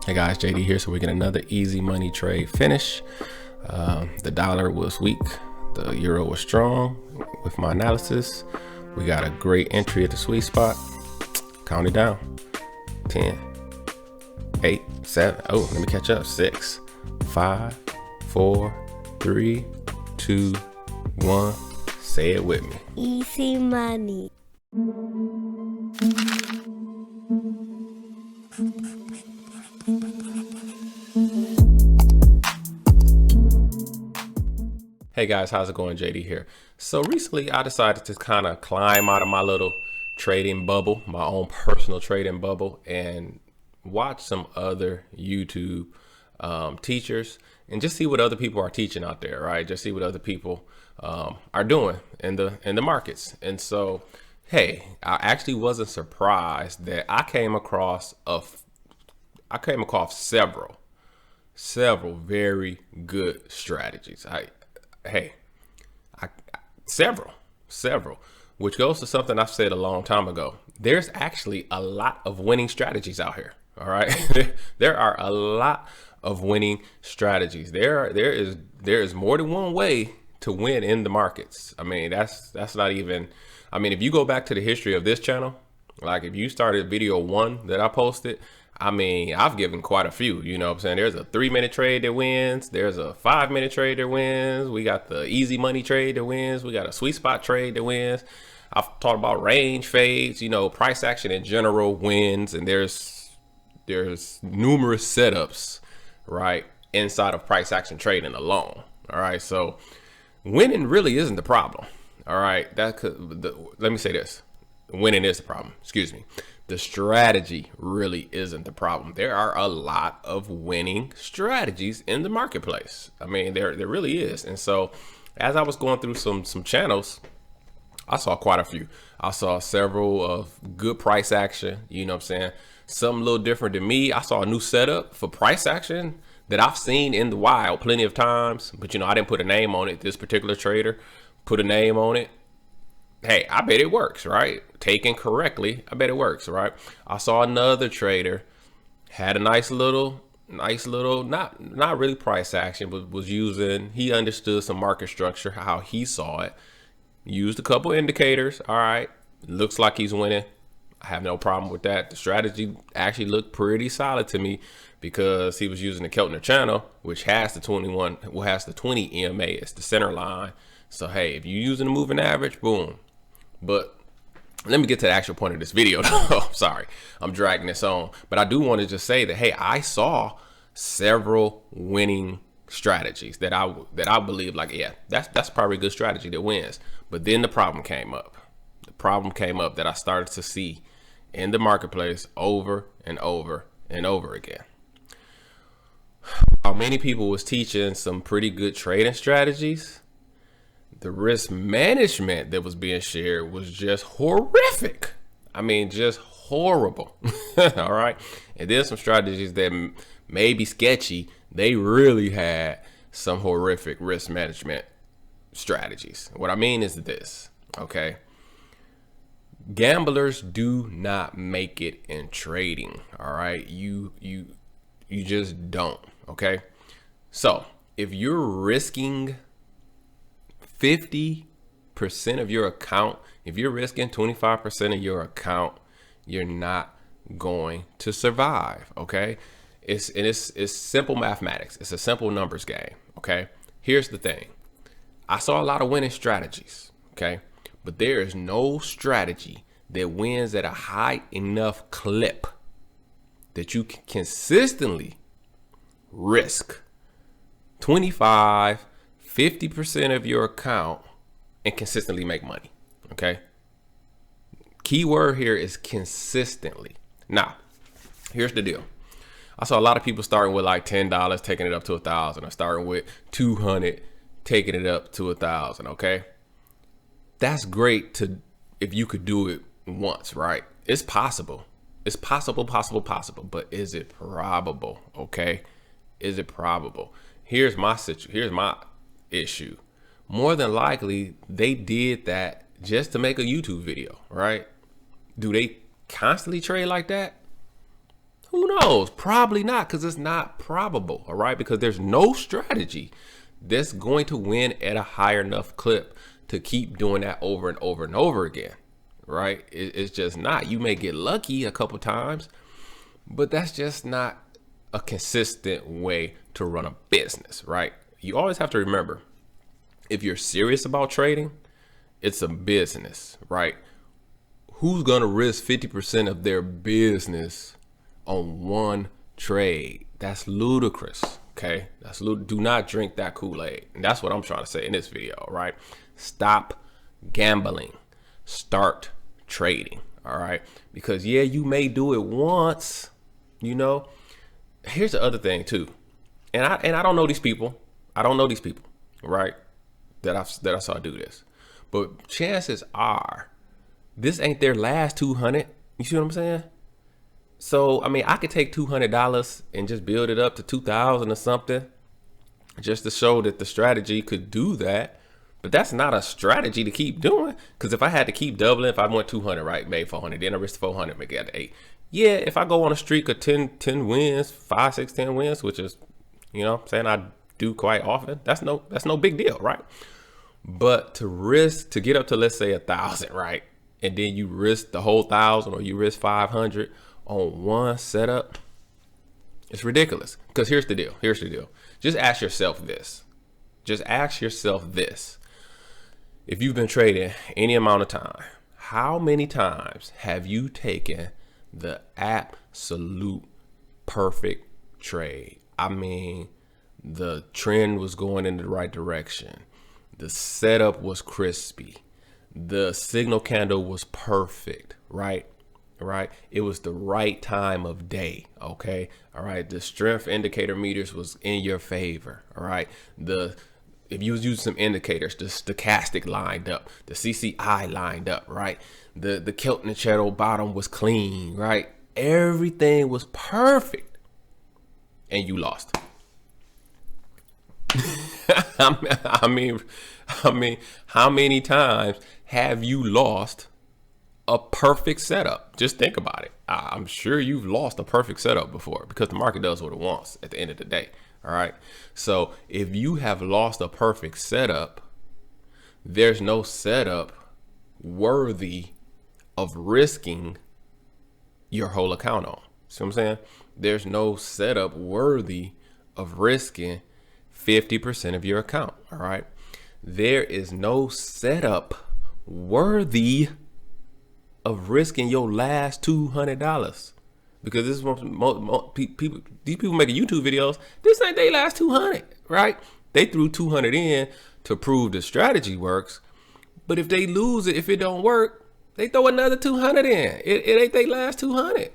Hey guys, JD here. So we get another easy money trade finish. The dollar was weak, the euro was strong. With my analysis, we got a great entry at the sweet spot. Count it down. 10, 8, 7. Oh, let me catch up. 6, 5, 4, 3, 2, 1. Say it with me. Easy money. Hey guys, how's it going? JD here. So recently I decided to kind of climb out of my little trading bubble, my own personal trading bubble, and watch some other YouTube teachers and just see what other people are teaching out there, right? Just see what other people are doing in the markets. And so, hey, I actually wasn't surprised that I came across several very good strategies. Several, which goes to something I've said a long time ago. There's actually a lot of winning strategies out here. All right. There are a lot of winning strategies. There is more than one way to win in the markets. I mean, that's not even, I mean, if you go back to the history of this channel, like if you started video 1 that I posted, I mean, I've given quite a few, you know what I'm saying? There's a 3-minute trade that wins. There's a 5-minute trade that wins. We got the easy money trade that wins. We got a sweet spot trade that wins. I've talked about range fades, you know, price action in general wins. And there's numerous setups, right, inside of price action trading alone. All right. So winning really isn't the problem. All right. Let me say this. Winning is the problem. Excuse me. The strategy really isn't the problem. There are a lot of winning strategies in the marketplace. I mean, there really is. And so as I was going through some channels, I saw quite a few. I saw several of good price action, you know what I'm saying? Something a little different than me. I saw a new setup for price action that I've seen in the wild plenty of times, but you know, I didn't put a name on it. This particular trader put a name on it. Hey, I bet it works, right? Taken correctly, I bet it works, right? I saw another trader had a nice little, not really price action, but was using, he understood some market structure, how he saw it, used a couple indicators. All right, looks like he's winning. I have no problem with that. The strategy actually looked pretty solid to me because he was using the Keltner channel, which has the 20 EMA. It's the center line. So, hey, if you're using the moving average, boom. But let me get to the actual point of this video. Sorry, I'm dragging this on. But I do want to just say that, hey, I saw several winning strategies that I believe, like, yeah, that's probably a good strategy that wins. But then the problem came up. The problem came up that I started to see in the marketplace over and over and over again. While many people was teaching some pretty good trading strategies, the risk management that was being shared was just horrific. I mean, just horrible. All right. And there's some strategies that may be sketchy. They really had some horrific risk management strategies. What I mean is this, okay? Gamblers do not make it in trading. All right. You just don't. Okay. So if you're risking 50% of your account, if you're risking 25% of your account, you're not going to survive. Okay. It's simple mathematics. It's a simple numbers game. Okay. Here's the thing. I saw a lot of winning strategies. Okay. But there is no strategy that wins at a high enough clip that you can consistently risk 50% of your account and consistently make money. Okay. Key word here is consistently. Now, here's the deal. I saw a lot of people starting with like $10, taking it up to 1,000, or starting with 200, taking it up to 1,000. Okay. That's great if you could do it once, right? It's possible. It's possible, but is it probable? Okay. Is it probable? Here's my issue. More than likely, they did that just to make a YouTube video, right? Do they constantly trade like that? Who knows? Probably not, because it's not probable, all right? Because there's no strategy that's going to win at a higher enough clip to keep doing that over and over and over again, right? It's just not. You may get lucky a couple times, but that's just not a consistent way to run a business, right? You always have to remember, if you're serious about trading, it's a business, right? Who's going to risk 50% of their business on one trade? That's ludicrous. Okay. Do not drink that Kool-Aid. And that's what I'm trying to say in this video, right? Stop gambling, start trading. All right. Because yeah, you may do it once, you know. Here's the other thing too. And I don't know these people. I don't know these people, right? That I saw do this. But chances are this ain't their last 200. You see what I'm saying? So, I mean, I could take $200 and just build it up to 2,000 or something just to show that the strategy could do that. But that's not a strategy to keep doing. Because if I had to keep doubling, if I went 200, right, made 400, then I risked 400, make it 8. Yeah, if I go on a streak of 10 wins, 5, 6, 10 wins, which is, you know, saying I do quite often, that's no big deal, right? But to risk, to get up to, let's say 1,000, right? And then you risk the whole 1,000 or you risk 500 on one setup, it's ridiculous. Because here's the deal. Just ask yourself this. If you've been trading any amount of time, how many times have you taken the absolute perfect trade? I mean, the trend was going in the right direction. The setup was crispy. The signal candle was perfect, right? It was the right time of day. Okay. All right. The strength indicator meters was in your favor. All right. If you was using some indicators, the stochastic lined up, the CCI lined up, right? The Kelton and Shadow bottom was clean, right? Everything was perfect. And you lost. I mean, how many times have you lost a perfect setup? Just think about it. I'm sure you've lost a perfect setup before, because the market does what it wants at the end of the day. All right. So if you have lost a perfect setup, there's no setup worthy of risking your whole account on. See what I'm saying? There's no setup worthy of risking 50% of your account. All right. There is no setup worthy of risking your last $200, because this is what people, these people making YouTube videos, this ain't their last 200, right? They threw 200 in to prove the strategy works, but if they lose it, if it don't work, they throw another 200 in. It ain't their last 200,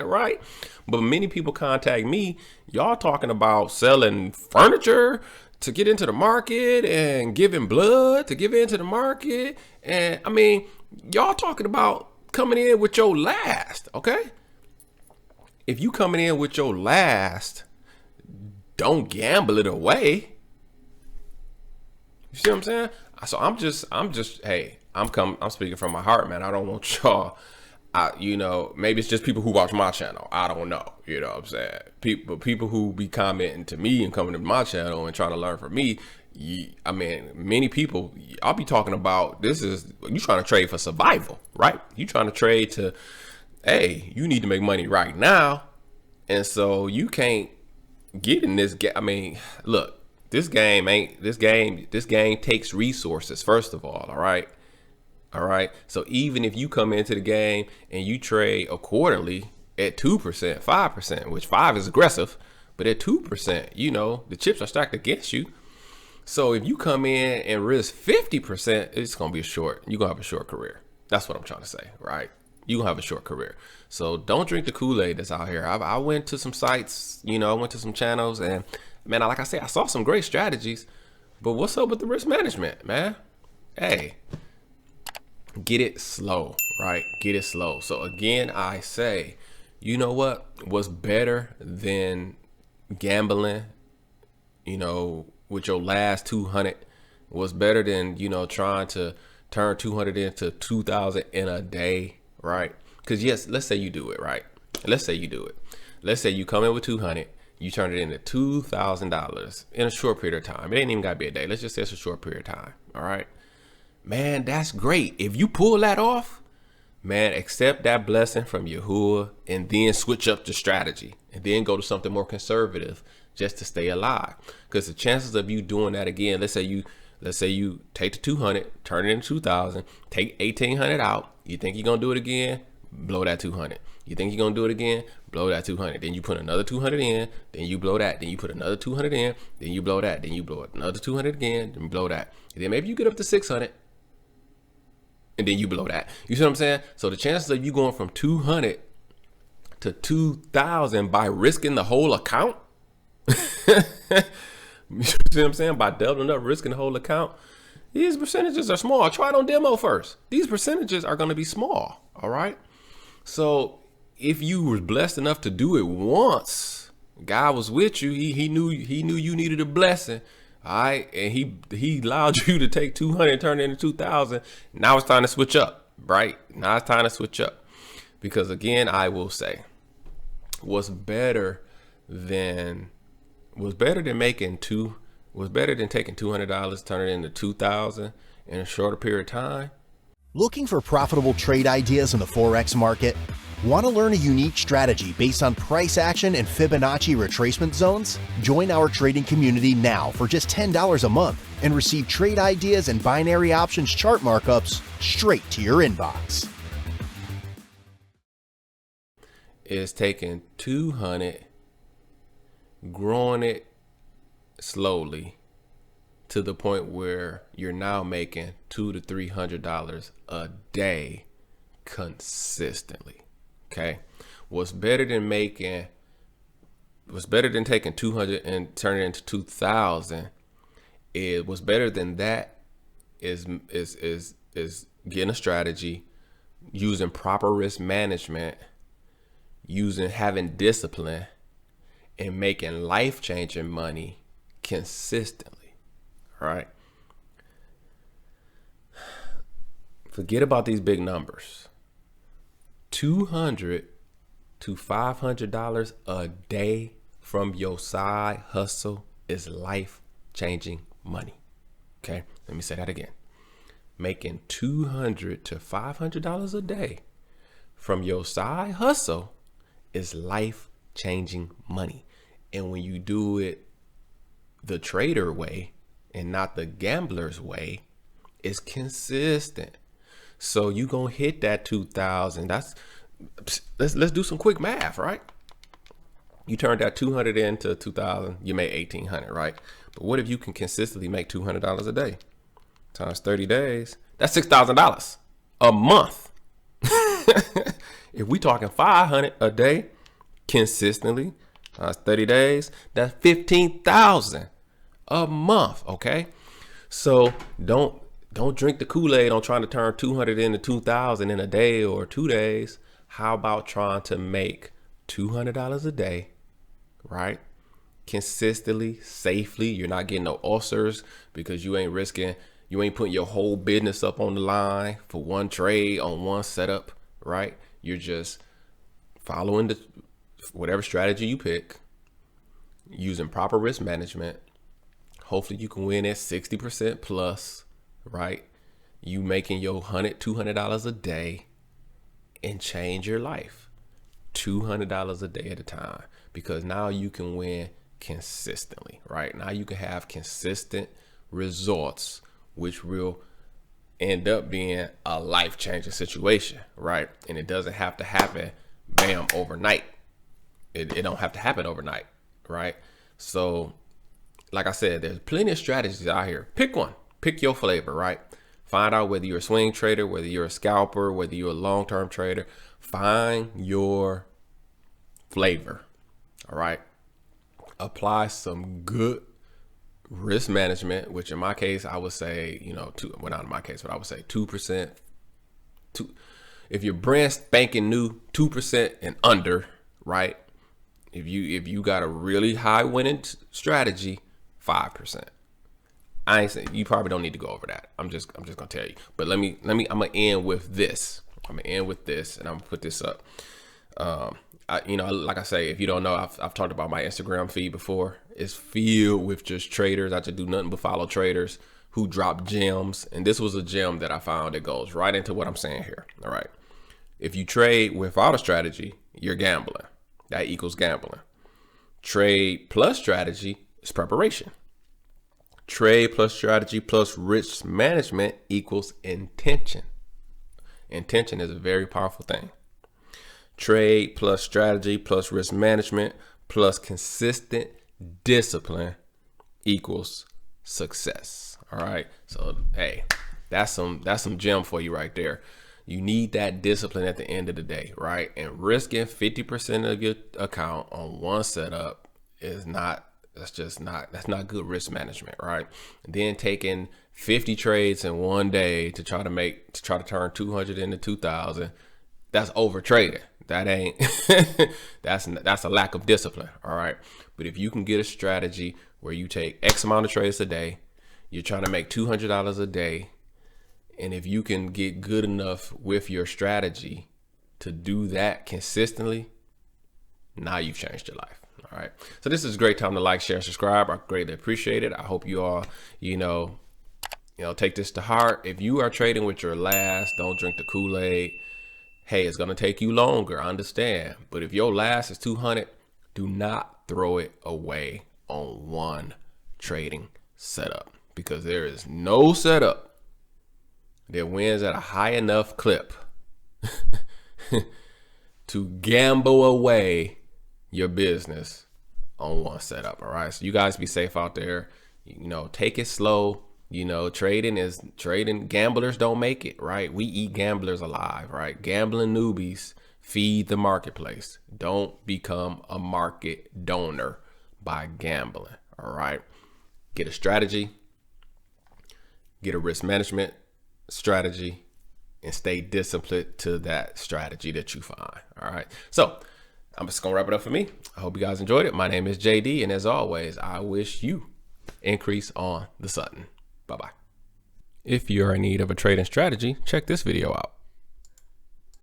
right? But many people contact me, y'all talking about selling furniture to get into the market and giving blood to give into the market. And I mean, y'all talking about coming in with your last, okay? If you coming in with your last, don't gamble it away. You see what I'm saying? So I'm just, hey, I'm speaking from my heart, man. I don't want y'all, you know, maybe it's just people who watch my channel. I don't know. You know what I'm saying? People who be commenting to me and coming to my channel and trying to learn from me. I mean, many people, I'll be talking about, you trying to trade for survival, right? You trying to trade to, hey, you need to make money right now. And so you can't get in this game. I mean, look, this game takes resources, first of all. All right. So even if you come into the game and you trade accordingly at 2%, 5%, which 5 is aggressive, but at 2%, you know, the chips are stacked against you. So if you come in and risk 50%, it's going to be you're going to have a short career. That's what I'm trying to say, right? You're going to have a short career. So don't drink the Kool-Aid that's out here. I went to some sites, you know, I went to some channels, and man, like I said, I saw some great strategies, but what's up with the risk management, man? Hey, get it slow, right? Get it slow. So again, I say, you know what's better than gambling, you know, with your last 200? Was better than, you know, trying to turn 200 into 2,000 in a day, right? Because yes, let's say you do it, right? Let's say you do it. Let's say you come in with 200, you turn it into $2,000 in a short period of time. It ain't even gotta be a day. Let's just say it's a short period of time. All right, man, that's great. If you pull that off, man, accept that blessing from Yahuwah and then switch up the strategy and then go to something more conservative just to stay alive. Because the chances of you doing that again, let's say you take the 200, turn it into 2,000, take 1,800 out. You think you're gonna do it again? Blow that 200. You think you're gonna do it again? Blow that 200. Then you put another 200 in, then you blow that. Then you put another 200 in, then you blow that. Then you blow another 200 again, then blow that. And then maybe you get up to 600, and then you blow that. You see what I'm saying? So the chances of you going from 200 to 2,000 by risking the whole account, you see what I'm saying? By doubling up, risking the whole account, these percentages are small. Try it on demo first. These percentages are going to be small. All right. So if you were blessed enough to do it once, God was with you. He knew you needed a blessing. All right. And he allowed you to take 200 and turn it into 2,000. Now it's time to switch up. Right. Now it's time to switch up. Because again, I will say, what's better than taking $200, turn it into 2,000 in a shorter period of time? Looking for profitable trade ideas in the Forex market? Want to learn a unique strategy based on price action and Fibonacci retracement zones? Join our trading community now for just $10 a month and receive trade ideas and binary options chart markups straight to your inbox. It's taking 200, growing it slowly to the point where you're now making $200 to $300 a day consistently. Okay, what's better than taking 200 and turning it into 2,000 is what's better than that is getting a strategy, using proper risk management, having discipline, and making life-changing money consistently. All right. Forget about these big numbers. $200 to $500 a day from your side hustle is life-changing money. Okay, let me say that again. Making $200 to $500 a day from your side hustle is life-changing money. And when you do it the trader way and not the gambler's way, it's consistent. So you gonna hit that 2,000. Let's do some quick math, right? You turned that 200 into 2,000, you made 1,800, right? But what if you can consistently make $200 a day times 30 days? That's $6,000 a month. If we talking 500 a day consistently times 30 days, that's 15,000 a month. Okay, so don't drink the Kool-Aid on trying to turn 200 into 2,000 in a day or 2 days. How about trying to make $200 a day, right? Consistently, safely. You're not getting no ulcers because you ain't putting your whole business up on the line for one trade on one setup, right? You're just following whatever strategy you pick, using proper risk management. Hopefully you can win at 60% plus, right? You making your $100, $200 a day and change your life. $200 a day at a time, because now you can win consistently, right? Now you can have consistent results, which will end up being a life-changing situation, right? And it doesn't have to happen, bam, overnight. It don't have to happen overnight, right? So, like I said, there's plenty of strategies out here. Pick one. Pick your flavor, right? Find out whether you're a swing trader, whether you're a scalper, whether you're a long-term trader. Find your flavor, all right? Apply some good risk management, which in my case, I would say, well, not in my case, but I would say 2%. If you're brand spanking new, 2% and under, right? If you got a really high winning strategy, 5%. I ain't saying you probably don't need to go over that. I'm just gonna tell you. But I'm gonna end with this. And I'm gonna put this up. like I say, if you don't know, I've talked about my Instagram feed before. It's filled with just traders. I just do nothing but follow traders who drop gems. And this was a gem that I found that goes right into what I'm saying here. All right. If you trade without a strategy, you're gambling. That equals gambling. Trade plus strategy is preparation. Trade plus strategy plus risk management equals intention. Intention is a very powerful thing. Trade plus strategy plus risk management plus consistent discipline equals success. All right. So, hey, that's some gem for you right there. You need that discipline at the end of the day, right? And risking 50% of your account on one setup is not good risk management, right? And then taking 50 trades in one day to try to turn 200 into 2,000, that's over trading. That ain't that's a lack of discipline. All right. But if you can get a strategy where you take X amount of trades a day, you're trying to make $200 a day. And if you can get good enough with your strategy to do that consistently, now you've changed your life. All right. So this is a great time to like, share, subscribe. I greatly appreciate it. I hope you all, take this to heart. If you are trading with your last, don't drink the Kool-Aid. Hey, it's going to take you longer. I understand. But if your last is 200, do not throw it away on one trading setup, because there is no setup that wins at a high enough clip to gamble away your business on one setup. All right. So you guys be safe out there. Take it slow. Trading. Gamblers don't make it, right? We eat gamblers alive, right? Gambling newbies feed the marketplace. Don't become a market donor by gambling. All right. Get a strategy, get a risk management strategy, and stay disciplined to that strategy that you find. All right. So I'm just going to wrap it up for me. I hope you guys enjoyed it. My name is JD. And as always, I wish you increase on the Sutton. Bye-bye. If you're in need of a trading strategy, check this video out.